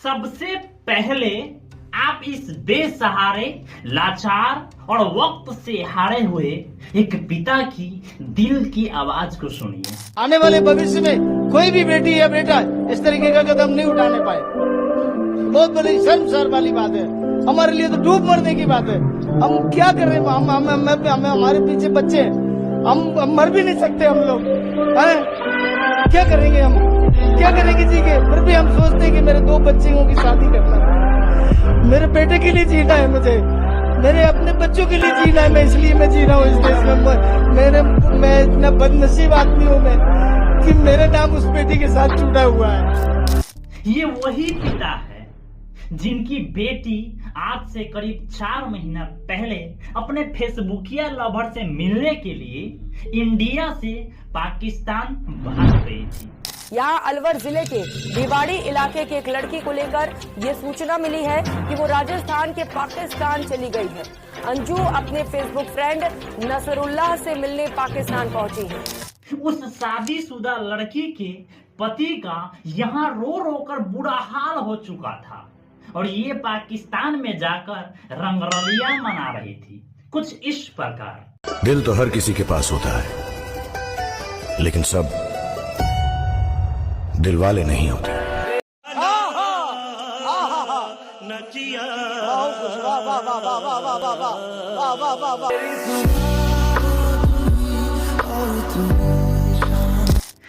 सबसे पहले आप इस बेसहारे, लाचार और वक्त से हारे हुए एक पिता की दिल की आवाज को सुनिए। आने वाले भविष्य में कोई भी बेटी या बेटा इस तरीके का कदम नहीं उठाने पाए। बहुत बड़ी शर्मसार वाली बात है, हमारे लिए तो डूब मरने की बात है। हम क्या कर रहे हैं? हम हमारे पीछे बच्चे हैं, हम मर भी नहीं सकते हम लोग हैं? क्या करेंगे हम? क्या करेंगे जी के? फिर भी हम सोचते हैं कि मेरे 2 बच्चियों की शादी करना है, मेरे बेटे के लिए जीना है, मुझे मेरे अपने बच्चों के लिए जीना है। मैं इसलिए मैं जी रहा हूँ इस देश में। मैं इतना बदनसीब आदमी हूँ मैं कि मेरा नाम उस बेटी के साथ जुड़ा हुआ है। ये वही पिता है जिनकी बेटी आज से करीब 4 महीना पहले अपने फेसबुकिया लवर से मिलने के लिए इंडिया से पाकिस्तान भाग गई थी। यहाँ अलवर जिले के भिवाड़ी इलाके के एक लड़की को लेकर ये सूचना मिली है कि वो राजस्थान के पाकिस्तान चली गई है। अंजू अपने फेसबुक फ्रेंड नसरुल्लाह से मिलने पाकिस्तान पहुंची है। उस शादीशुदा लड़की के पति का यहाँ रो रो कर बुरा हाल हो चुका था और ये पाकिस्तान में जाकर रंगरलियां मना रही थी, कुछ इस प्रकार। दिल तो हर किसी के पास होता है, लेकिन सब दिल वाले नहीं होते।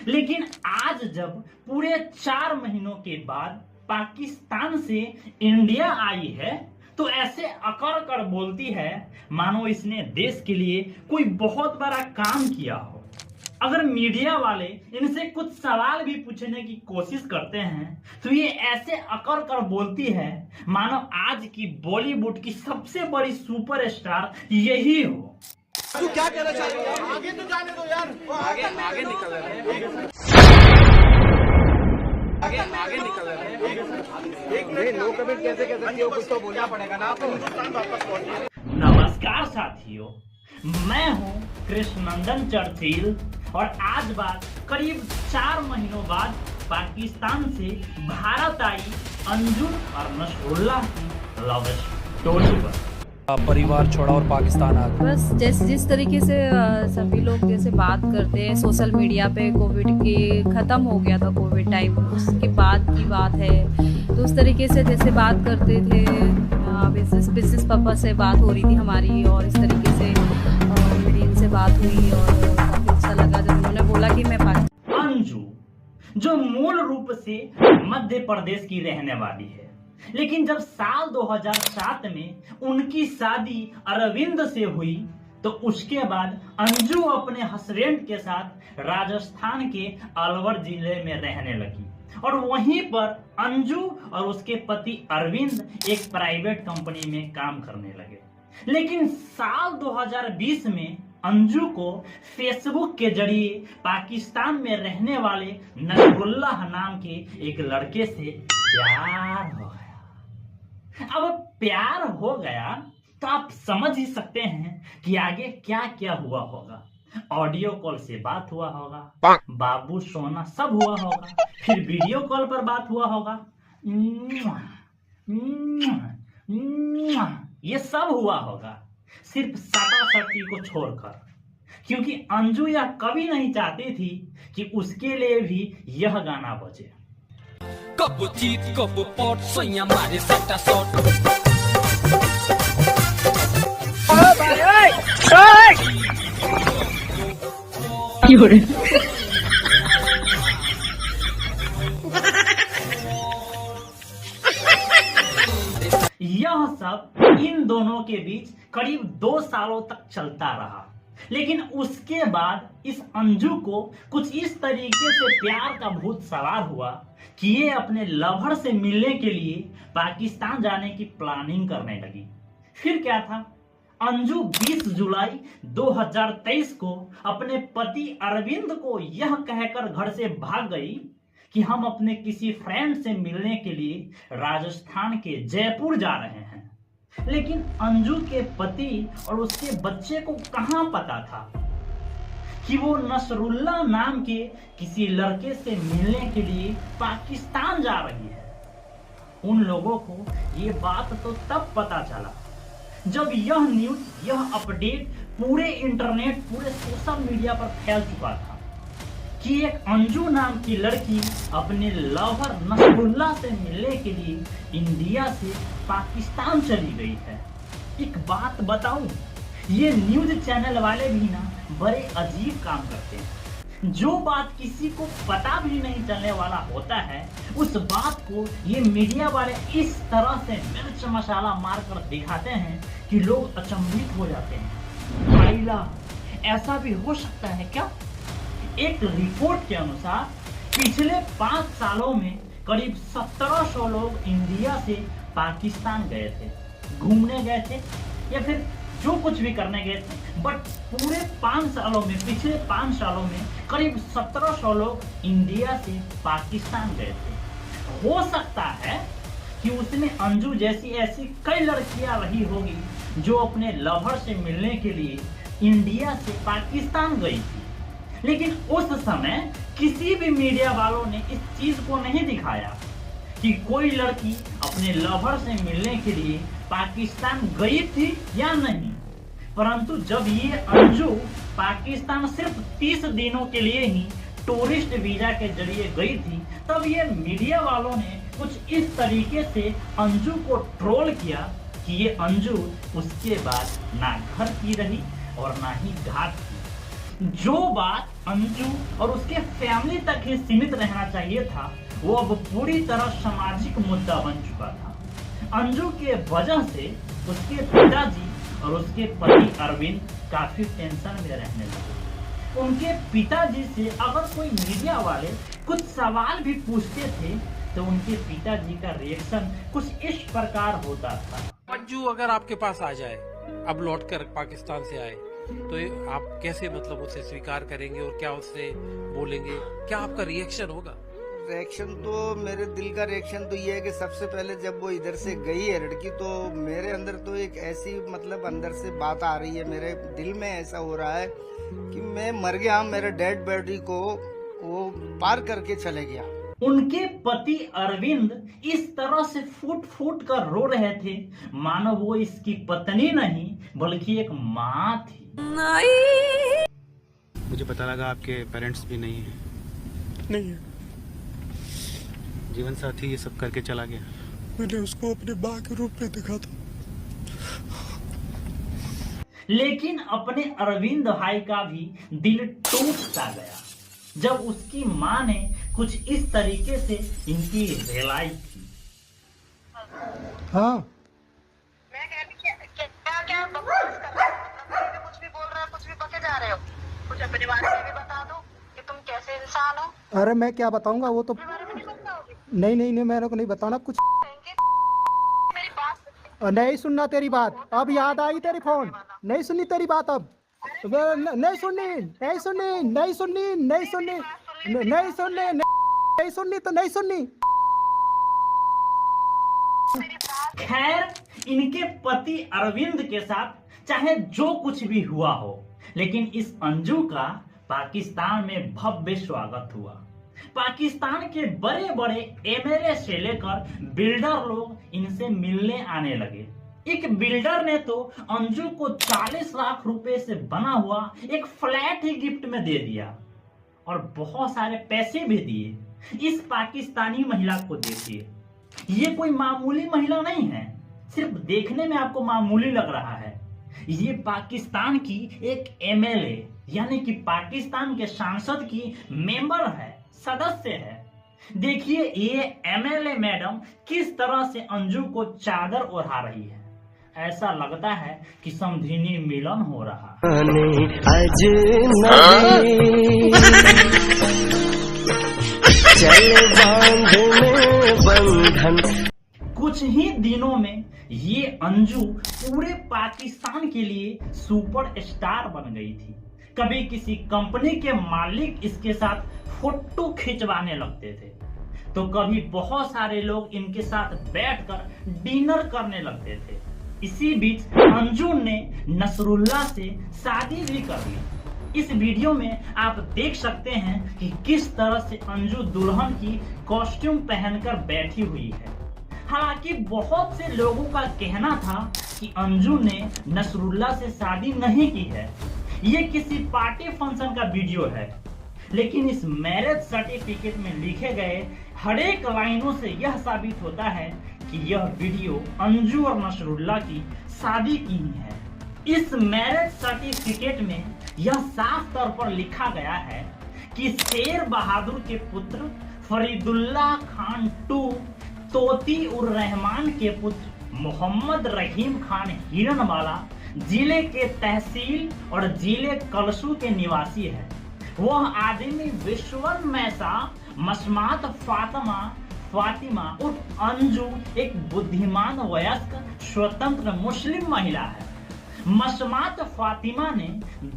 लेकिन आज जब पूरे 4 महीनों के बाद पाकिस्तान से इंडिया आई है तो ऐसे अकड़ कर बोलती है मानो इसने देश के लिए कोई बहुत बड़ा काम किया हो। अगर मीडिया वाले इनसे कुछ सवाल भी पूछने की कोशिश करते हैं तो ये ऐसे अकड़ कर बोलती है मानो आज की बॉलीवुड की सबसे बड़ी सुपरस्टार यही हो। तू क्या कहना चाह रही है? आगे तो जाने दो यार, आगे निकल रहे हैं। आगे निकल रहे हैं। एक मिनट, नो कमेंट कैसे कह सकती हो? कुछ तो बोलना पड़ेगा ना आपको। हिंदुस्तान वापस पहुंचिए। नमस्कार साथियों, मैं हूं कृष्णनंदन चर्चिल और आज बात करीब 4 महीनों बाद पाकिस्तान से भारत आई अंजू और नसरुल्लाह की लव स्टोरी पर। परिवार छोड़ा और पाकिस्तान आ गया। बस जिस तरीके से सभी लोग जैसे बात करते हैं सोशल मीडिया पे, कोविड की ख़त्म हो गया था कोविड टाइम, उसके बाद की बात है, तो उस तरीके से जैसे बात करते थे बिजनेस पर्पस से बात हो रही थी हमारी और इस तरीके से मेरी इनसे बात हुई और काफ़ी अच्छा लगा जब उन्होंने बोला कि मैं अंजू जो मूल रूप से मध्य प्रदेश की रहने वाली है, लेकिन जब साल 2007 में उनकी शादी अरविंद से हुई तो उसके बाद अंजू अपने हस्बैंड के साथ राजस्थान के अलवर जिले में रहने लगी और वहीं पर अंजू और उसके पति अरविंद एक प्राइवेट कंपनी में काम करने लगे। लेकिन साल 2020 में अंजू को फेसबुक के जरिए पाकिस्तान में रहने वाले नसरुल्लाह नाम के एक लड़के से प्यार हो गया। अब प्यार हो गया तो आप समझ ही सकते हैं कि आगे क्या क्या हुआ होगा। ऑडियो कॉल से बात हुआ होगा, बाबू सोना सब हुआ होगा, फिर वीडियो कॉल पर बात हुआ होगा, ये सब हुआ होगा सिर्फ सटा-सटी को छोड़कर, क्योंकि अंजू यह कभी नहीं चाहती थी कि उसके लिए भी यह गाना बजे। कब जीत कब पॉट सोया मारे सट्टा शॉट। यह सब इन दोनों के बीच करीब 2 सालों तक चलता रहा, लेकिन उसके बाद इस अंजू को कुछ इस तरीके से प्यार का भूत सवार हुआ कि ये अपने लवर से मिलने के लिए पाकिस्तान जाने की प्लानिंग करने लगी। फिर क्या था, अंजू 20 जुलाई 2023 को अपने पति अरविंद को यह कहकर घर से भाग गई कि हम अपने किसी फ्रेंड से मिलने के लिए राजस्थान के जयपुर जा रहे हैं। लेकिन अंजू के पति और उसके बच्चे को कहां पता था कि वो नसरुल्लाह नाम के किसी लड़के से मिलने के लिए पाकिस्तान जा रही है। उन लोगों को ये बात तो तब पता चला जब यह न्यूज, यह अपडेट पूरे इंटरनेट, पूरे सोशल मीडिया पर फैल चुका था कि एक अंजू नाम की लड़की अपने लवर नसरुल्लाह से मिलने के लिए इंडिया से पाकिस्तान चली गई है। एक बात बताऊं, ये न्यूज चैनल वाले भी ना बड़े अजीब काम करते हैं। जो बात किसी को पता भी नहीं चलने वाला होता है, उस बात को ये मीडिया वाले इस तरह से मिर्च मसाला मारकर दिखाते हैं कि लोग अचंभित हो जाते हैं। आइला, ऐसा भी हो सकता है क्या? एक रिपोर्ट के अनुसार पिछले 5 सालों में करीब 1700 लोग इंडिया से पाकिस्तान गए थे, घूमने गए थे या फिर जो कुछ भी करने गए थे, बट पूरे 5 सालों में, पिछले 5 सालों में करीब 1700 लोग इंडिया से पाकिस्तान गए थे। हो सकता है कि उसमें अंजू जैसी ऐसी कई लड़कियां रही होगी जो अपने लवर से मिलने के लिए इंडिया से पाकिस्तान गई थी, लेकिन उस समय किसी भी मीडिया वालों ने इस चीज को नहीं दिखाया कि कोई लड़की अपने लवर से मिलने के लिए पाकिस्तान गई थी या नहीं। परंतु जब ये अंजू पाकिस्तान सिर्फ 30 दिनों के लिए ही टूरिस्ट वीजा के जरिए गई थी, तब ये मीडिया वालों ने कुछ इस तरीके से अंजू को ट्रोल किया कि ये अंजू उसके बाद ना घर की रही और ना ही घाट की। जो बात अंजू और उसके फैमिली तक ही सीमित रहना चाहिए था, वो अब पूरी तरह सामाजिक मुद्दा बन चुका था। अंजू के वजह से उसके पिताजी और उसके पति अरविंद काफी टेंशन में रहने लगे। उनके पिताजी से अगर कोई मीडिया वाले कुछ सवाल भी पूछते थे तो उनके पिताजी का रिएक्शन कुछ इस प्रकार होता था। अंजू अगर आपके पास आ जाए, अब लौटकर पाकिस्तान से आए, तो आप कैसे मतलब उसे स्वीकार करेंगे और क्या उससे बोलेंगे, क्या आपका रिएक्शन होगा? रिएक्शन तो, मेरे दिल का रिएक्शन तो ये है कि सबसे पहले जब वो इधर से गई है लड़की, तो मेरे अंदर तो एक ऐसी मतलब अंदर से बात आ रही है, मेरे दिल में ऐसा हो रहा है कि मैं मर गया, मेरे डेड बॉडी को वो पार करके चले गया। उनके पति अरविंद इस तरह से फूट फूट कर रो रहे थे मानो वो इसकी पत्नी नहीं बल्कि एक माँ थी। मुझे पता लगा आपके पेरेंट्स भी नहीं है। नहीं है। जीवन साथी ये सब करके चला गया। मैंने उसको अपने माँ के रूप में देखा था। लेकिन अपने अरविंद भाई का भी दिल टूट सा गया जब उसकी माँ ने कुछ इस तरीके से इनकी रिलाई की। हाँ, मैं कह रही क्या बकवास कर रहे हो? कुछ भी बोल रहे हो, कुछ भी बके जा रहे हो। कुछ अपने बारे में भी बता दो कि तुम कैसे इंसान हो। अरे मैं क्या बताऊंगा, वो तो नहीं मेरे को नहीं बताना कुछ। मेरी बात नहीं सुनना तेरी बात, अब याद आई तेरी फोन, नहीं सुननी तेरी बात, अब नहीं सुननी तो नहीं सुननी। खैर, इनके पति अरविंद के साथ चाहे जो कुछ भी हुआ हो, लेकिन इस अंजू का पाकिस्तान में भव्य स्वागत हुआ। पाकिस्तान के बड़े बड़े एमएलए से लेकर बिल्डर लोग इनसे मिलने आने लगे। एक बिल्डर ने तो अंजू को 40 लाख रुपए से बना हुआ एक फ्लैट ही गिफ्ट में दे दिया और बहुत सारे पैसे भी दिए। इस पाकिस्तानी महिला को देखिए, ये कोई मामूली महिला नहीं है, सिर्फ देखने में आपको मामूली लग रहा है। ये पाकिस्तान की एक एमएलए यानी कि पाकिस्तान के सांसद की मेंबर है, सदस्य है। देखिए ये एमएलए मैडम किस तरह से अंजू को चादर ओढ़ा रही है। ऐसा लगता है कि समधिनी मिलन हो रहा है। कुछ ही दिनों में ये अंजू पूरे पाकिस्तान के लिए सुपर स्टार बन गई थी। कभी किसी कंपनी के मालिक इसके साथ फोटो खिंचवाने लगते थे, तो कभी बहुत सारे लोग इनके साथ बैठकर डिनर करने लगते थे। इसी बीच अंजू ने नसरुल्लाह से शादी भी कर ली। इस वीडियो में आप देख सकते हैं कि किस तरह से अंजू दुल्हन की कॉस्ट्यूम पहनकर बैठी हुई है। हालांकि बहुत से लोगों का कहना था कि अंजू ने नसरुल्ला से शादी नहीं की है, ये किसी पार्टी फंक्शन का वीडियो है। लेकिन इस मैरिज सर्टिफिकेट में लिखे गए हर एक लाइनों से यह साबित होता है कि यह वीडियो अंजू और नसरुल्ला की शादी की है। इस मैरिज सर्टिफिकेट में यह साफ तौर पर लिखा गया है कि शेर बहादुर के पुत्र फरीदुल्ला खान टू तोती उर रहमान के पुत्र मोहम्मद रहीम खान हिरनवाला जिले के तहसील और जिले कलसू के निवासी है। वह आदमी विश्वन मैसा मसमात फातिमा उर्फ अंजू एक बुद्धिमान वयस्क स्वतंत्र मुस्लिम महिला है। मसमात फातिमा ने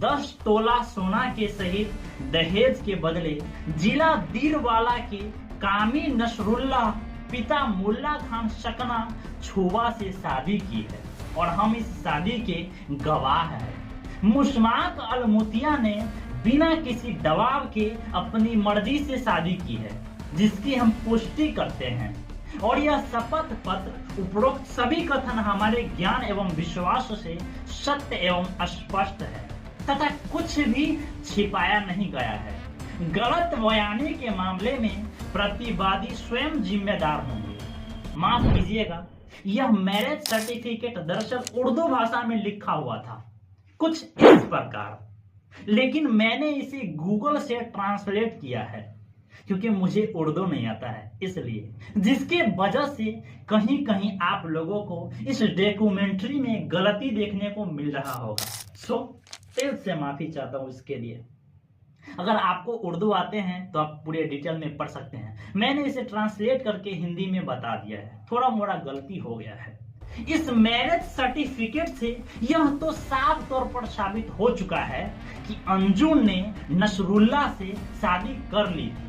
10 तोला सोना के सहित दहेज के बदले जिला दीरवाला के कामी नसरुल्ला पिता मुल्ला खान शकना छुबा से शादी की है और हम इस शादी के गवाह हैं। मुस्मात अलमुतिया ने बिना किसी दबाव के अपनी मर्जी से शादी की है, जिसकी हम पुष्टि करते हैं और यह शपथ पत्र उपरोक्त सभी कथन हमारे ज्ञान एवं विश्वास से सत्य एवं स्पष्ट है तथा कुछ भी छिपाया नहीं गया है। गलत बयानी के मामले में प्रतिवादी स्वयं जिम्मेदार होंगे। माफ कीजिएगा, यह मैरिज सर्टिफिकेट दरअसल उर्दू भाषा में लिखा हुआ था कुछ इस प्रकार, लेकिन मैंने इसे गूगल से ट्रांसलेट किया है क्योंकि मुझे उर्दू नहीं आता है, इसलिए जिसके वजह से कहीं कहीं आप लोगों को इस डॉक्यूमेंट्री में गलती देखने को मिल रहा होगा। सो दिल से माफी चाहता हूं इसके लिए। अगर आपको उर्दू आते हैं तो आप पूरे डिटेल में पढ़ सकते हैं। मैंने इसे ट्रांसलेट करके हिंदी में बता दिया है, थोड़ा मोड़ा गलती हो गया है। इस मैरिज सर्टिफिकेट से यह तो साफ तौर पर साबित हो चुका है कि अंजू ने नसरुल्ला से शादी कर ली थी।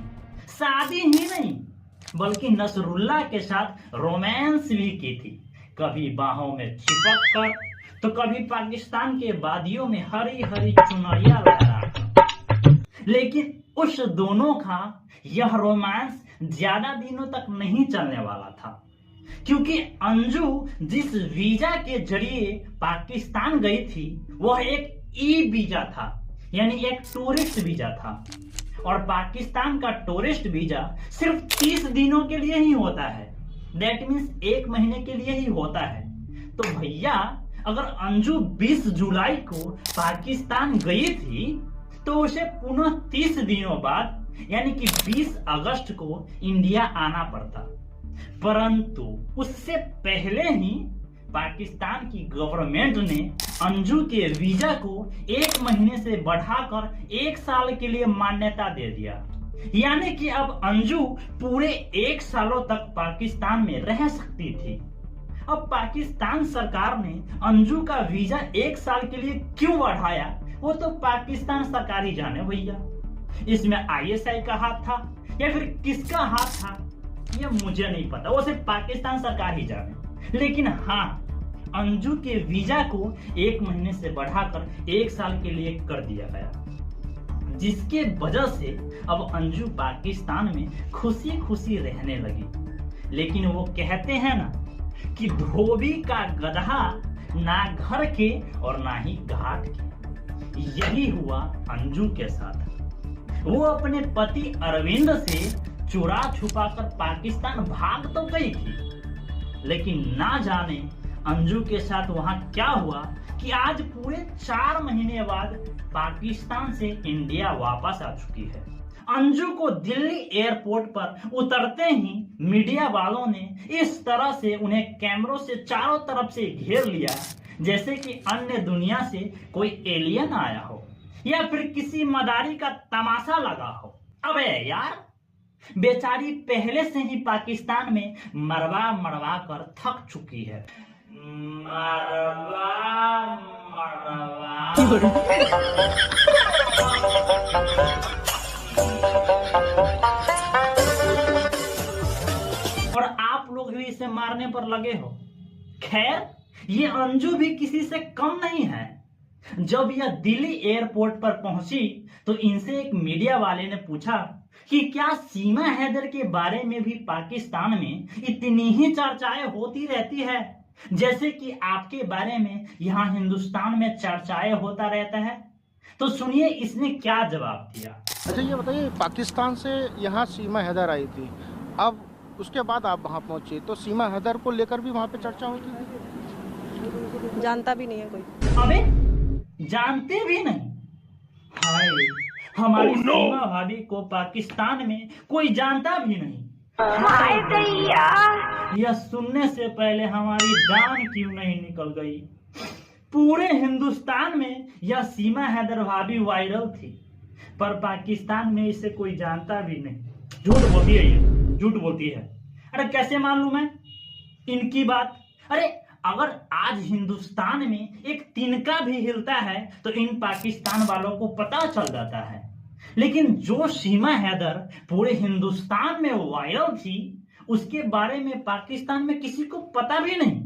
शादी ही नहीं बल्कि नसरुल्ला के साथ रोमांस भी की थी, कभी बाहों में चिपक कर तो कभी पाकिस्तान के वादियों में हरी हरी चुनरिया लहरा कर। लेकिन उस दोनों का यह रोमांस ज्यादा दिनों तक नहीं चलने वाला था, क्योंकि अंजू जिस वीजा के जरिए पाकिस्तान गई थी वह एक ई वीजा था, यानी एक टूरिस्ट वीजा था और पाकिस्तान का टूरिस्ट वीजा सिर्फ 30 दिनों के लिए ही होता है। दैट मीन्स 1 महीने के लिए ही होता है। तो भैया अगर अंजू 20 जुलाई को पाकिस्तान गई थी तो उसे पुनः 30 दिनों बाद यानी कि 20 अगस्त को इंडिया आना पड़ता, परंतु उससे पहले ही पाकिस्तान की गवर्नमेंट ने अंजू के वीजा को 1 महीने से बढ़ाकर 1 साल के लिए मान्यता दे दिया, यानी कि अब अंजू पूरे 1 सालों तक पाकिस्तान में रह सकती थी। अब पाकिस्तान सरकार ने अंजू का वीजा 1 साल के लिए क्यों बढ़ाया वो तो पाकिस्तान सरकार ही जाने भैया। इसमें ISI का हाथ था या फिर किसका हाथ था ये मुझे नहीं पता, वो सिर्फ पाकिस्तान सरकार ही जाने। लेकिन हाँ, अंजू के वीजा को 1 महीने से बढ़ाकर 1 साल के लिए कर दिया गया, जिसके वजह से अब अंजू पाकिस्तान में खुशी खुशी रहने लगी। लेकिन वो कहते हैं ना कि धोबी का गधा ना घर के और ना ही घाट के। यही हुआ अंजू के साथ। वो अपने पति अरविंद से चुरा छुपा कर पाकिस्तान भाग तो गई थी, लेकिन ना जाने अंजू के साथ वहां क्या हुआ कि आज पूरे 4 महीने बाद पाकिस्तान से इंडिया वापस आ चुकी है। अंजू को दिल्ली एयरपोर्ट पर उतरते ही मीडिया वालों ने इस तरह से उन्हें कैमरों से चारों तरफ से घेर लिया जैसे कि अन्य दुनिया से कोई एलियन आया हो या फिर किसी मदारी का तमाशा लगा हो। अबे यार, बेचारी पहले से ही पाकिस्तान में मरवा मरवा कर थक चुकी है। मरवा और आप लोग भी इसे मारने पर लगे हो। खैर, ये अंजू भी किसी से कम नहीं है। जब यह दिल्ली एयरपोर्ट पर पहुंची तो इनसे एक मीडिया वाले ने पूछा कि क्या सीमा हैदर के बारे में भी पाकिस्तान में इतनी ही चर्चाएं होती रहती है जैसे कि आपके बारे में यहाँ हिंदुस्तान में चर्चाएं होता रहता है? तो सुनिए इसने क्या जवाब दिया। अच्छा ये बताइए, पाकिस्तान से यहाँ सीमा हैदर आई थी, अब उसके बाद आप वहाँ पहुँचे तो सीमा हैदर को लेकर भी वहाँ पे चर्चा होती थी? जानता भी नहीं है कोई। अबे जानते भी नहीं? हाय, हमारी सीमा भाभी को पाकिस्तान में कोई जानता भी नहीं। हाय दैया, यह सुनने से पहले हमारी जान क्यों नहीं निकल गई। पूरे हिंदुस्तान में यह सीमा हैदर भाभी वायरल थी, पर पाकिस्तान में इसे कोई जानता भी नहीं। झूठ बोलती है ये, झूठ बोलती है। अरे कैसे मान लूं मैं इनकी बात? अरे अगर आज हिंदुस्तान में एक तिनका भी हिलता है तो इन पाकिस्तान वालों को पता चल जाता है, लेकिन जो सीमा हैदर पूरे हिंदुस्तान में वायरल थी उसके बारे में पाकिस्तान में किसी को पता भी नहीं।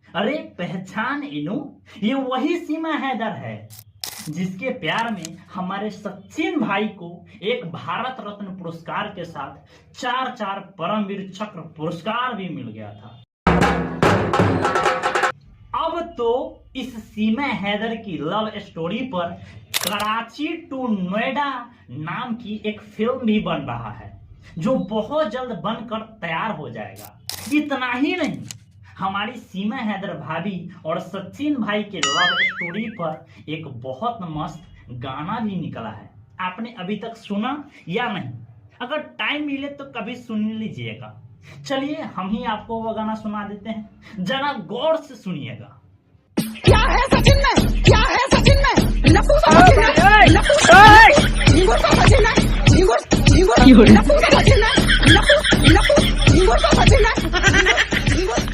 अरे पहचान इनू, ये वही सीमा हैदर है जिसके प्यार में हमारे सचिन भाई को एक भारत रत्न पुरस्कार के साथ 4 परमवीर चक्र पुरस्कार भी मिल गया था। अब तो इस सीमा हैदर की लव स्टोरी पर कराची टू नोएडा नाम की एक फिल्म भी बन रहा है जो बहुत जल्द बनकर तैयार हो जाएगा। इतना ही नहीं, हमारी सीमा हैदर भाभी और सचिन भाई के लव स्टोरी पर एक बहुत मस्त गाना भी निकला है। आपने अभी तक सुना या नहीं? अगर टाइम मिले तो कभी सुन लीजिएगा। चलिए हम ही आपको वो गाना सुना देते हैं, जरा गौर से सुनिएगा। क्या है सचिन में, क्या है सचिन में, लपू सा सचिन है, लपू सा सचिन है, झिंगुर लपू सा सचिन है, लपू झिंगुर सा सचिन है,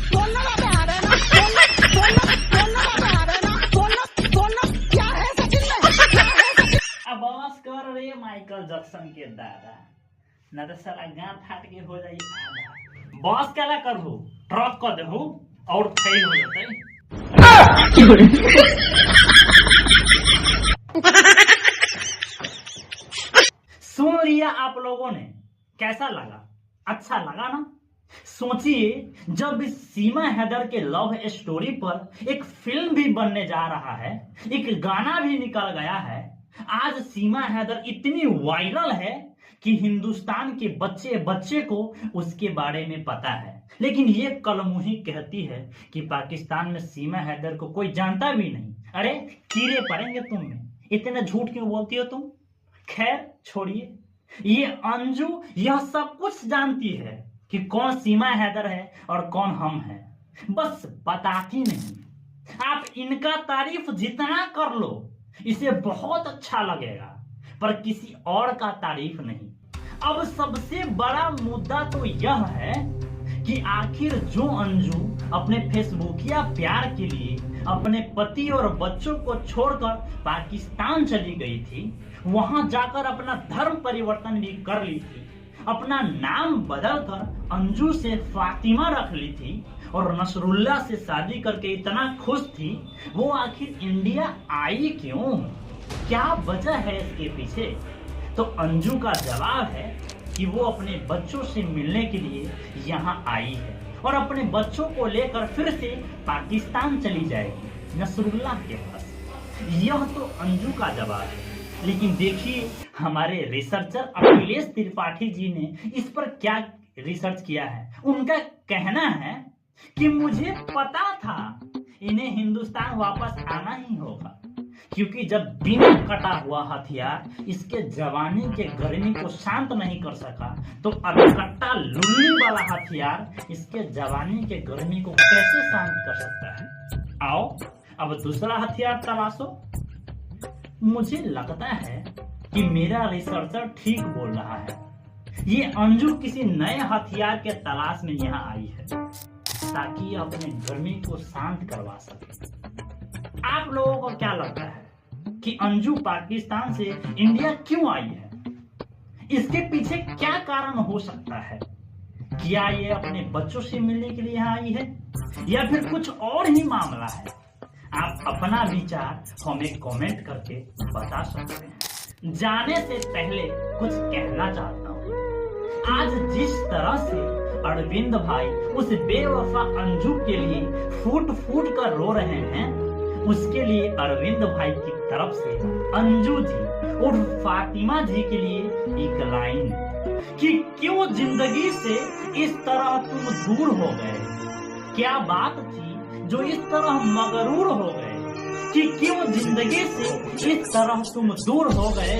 बोलना पे आ रहा है ना, बोलना क्या है सचिन में, क्या है सचिन। अब बस कर रे माइकल जैक्सन के दादा, न तो साला गांड फाट के हो जाई आधा। बॉस क्या करहु, ट्रक कर देहु और फेल हो जाते। सुन लिया आप लोगों ने, कैसा लगा? अच्छा लगा ना? सोचिए जब इस सीमा हैदर के लव स्टोरी पर एक फिल्म भी बनने जा रहा है, एक गाना भी निकल गया है। आज सीमा हैदर इतनी वायरल है कि हिंदुस्तान के बच्चे बच्चे को उसके बारे में पता है, लेकिन ये कलमुही कहती है कि पाकिस्तान में सीमा हैदर को कोई जानता भी नहीं। अरे कीड़े पड़ेंगे तुम में, इतने झूठ क्यों बोलती हो तुम? खैर छोड़िए, ये अंजू यह सब कुछ जानती है कि कौन सीमा हैदर है और कौन हम हैं, बस बताती नहीं। आप इनका तारीफ जितना कर लो इसे बहुत अच्छा लगेगा, पर किसी और का तारीफ नहीं। अब सबसे बड़ा मुद्दा तो यह है कि आखिर जो अंजू अपने फेसबुकिया प्यार के लिए अपने पति और बच्चों को छोड़कर पाकिस्तान चली गई थी, वहां जाकर अपना धर्म परिवर्तन भी कर ली थी, अपना नाम बदलकर अंजू से फातिमा रख ली थी और नसरुल्ला से शादी करके इतना खुश थी, वो आखिर इंडिया आई क्यों? क्या वजह है इसके पीछे? तो अंजू का जवाब है कि वो अपने बच्चों से मिलने के लिए यहाँ आई है और अपने बच्चों को लेकर फिर से पाकिस्तान चली जाएगी नसरुल्ला के पास। यह तो अंजू का जवाब है, लेकिन देखिए हमारे रिसर्चर अखिलेश त्रिपाठी जी ने इस पर क्या रिसर्च किया है। उनका कहना है कि मुझे पता था इन्हें हिंदुस्तान वापस आना ही होगा, क्योंकि जब बिना कटा हुआ हथियार इसके जवानी के गर्मी को शांत नहीं कर सका, तो अब कट्टा लुल्ली वाला हथियार इसके जवानी के गर्मी को कैसे शांत कर सकता है? आओ अब दूसरा हथियार तलाशो। मुझे लगता है कि मेरा रिसर्चर ठीक बोल रहा है, ये अंजू किसी नए हथियार के तलाश में यहाँ आई है ताकि अपने गर्मी को शांत करवा सके। आप लोगों को क्या लगता है कि अंजू पाकिस्तान से इंडिया क्यों आई है? इसके पीछे क्या कारण हो सकता है? क्या ये अपने बच्चों से मिलने के लिए यहाँ आई है या फिर कुछ और ही मामला है? आप अपना विचार हमें कमेंट करके बता सकते हैं। जाने से पहले कुछ कहना चाहता हूँ। आज जिस तरह से अरविंद भाई उस बेवफा अंजू के लिए फूट फूट कर रो रहे हैं, उसके लिए अरविंद भाई की तरफ से अंजू जी और फातिमा जी के लिए एक लाइन कि क्यों जिंदगी से इस तरह तुम दूर हो गए। क्या बात थी जो इस तरह मगरूर हो गए कि क्यों जिंदगी से इस तरह तुम दूर हो गए।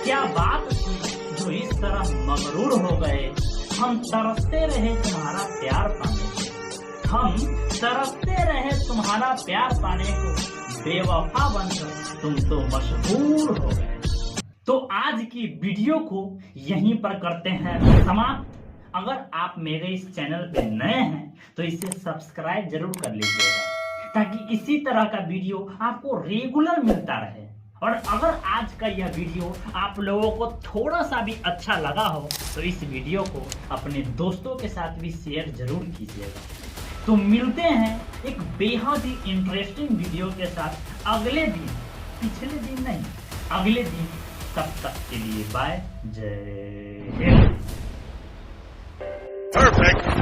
क्या बात थी जो इस तरह मगरूर हो गए। हम तरसते रहे तुम्हारा प्यार पाने को, हम तरसते रहे तुम्हारा प्यार पाने को, बेवफा बनकर तुम तो मशहूर हो गए। तो आज की वीडियो को यहीं पर करते हैं समाप्त। अगर आप मेरे इस चैनल पे नए हैं तो इसे सब्सक्राइब जरूर कर लीजिएगा ताकि इसी तरह का वीडियो आपको रेगुलर मिलता रहे। और अगर आज का यह वीडियो आप लोगों को थोड़ा सा भी अच्छा लगा हो तो इस वीडियो को अपने दोस्तों के साथ भी शेयर जरूर कीजिएगा। तो मिलते हैं एक बेहद ही इंटरेस्टिंग वीडियो के साथ अगले दिन, पिछले दिन नहीं अगले दिन। तब तक के लिए बाय, जय हिंद। Perfect.